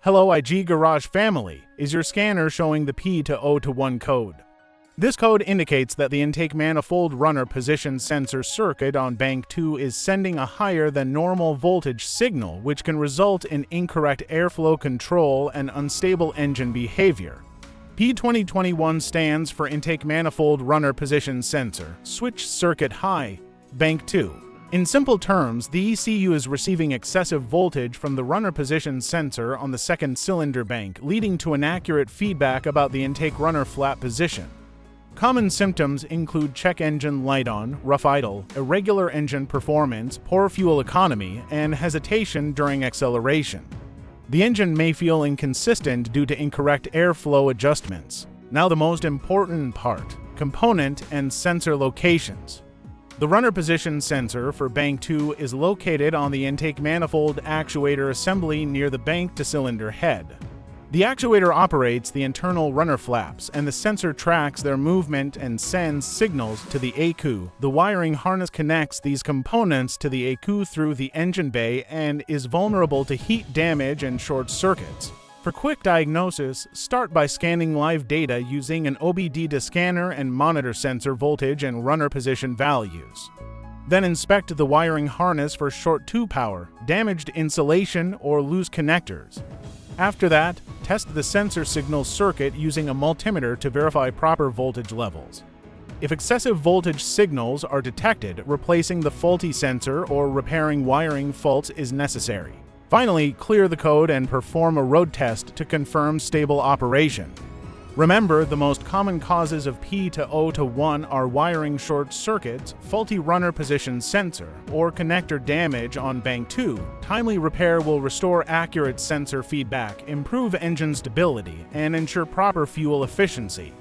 Hello IG Garage family, is your scanner showing the P2021 code? This code indicates that the Intake Manifold Runner Position Sensor circuit on bank 2 is sending a higher than normal voltage signal, which can result in incorrect airflow control and unstable engine behavior. P2021 stands for Intake Manifold Runner Position Sensor, Switch Circuit High, Bank 2. In simple terms, the ECU is receiving excessive voltage from the runner position sensor on the second cylinder bank, leading to inaccurate feedback about the intake runner flap position. Common symptoms include check engine light on, rough idle, irregular engine performance, poor fuel economy, and hesitation during acceleration. The engine may feel inconsistent due to incorrect airflow adjustments. Now the most important part, component and sensor locations. The runner position sensor for bank 2 is located on the intake manifold actuator assembly near the bank to cylinder head. The actuator operates the internal runner flaps, and the sensor tracks their movement and sends signals to the ECU. The wiring harness connects these components to the ECU through the engine bay and is vulnerable to heat damage and short circuits. For quick diagnosis, start by scanning live data using an OBD2 scanner and monitor sensor voltage and runner position values. Then inspect the wiring harness for short tube power, damaged insulation, or loose connectors. After that, test the sensor signal circuit using a multimeter to verify proper voltage levels. If excessive voltage signals are detected, replacing the faulty sensor or repairing wiring faults is necessary. Finally, clear the code and perform a road test to confirm stable operation. Remember, the most common causes of P2021 are wiring short circuits, faulty runner position sensor, or connector damage on bank 2. Timely repair will restore accurate sensor feedback, improve engine stability, and ensure proper fuel efficiency.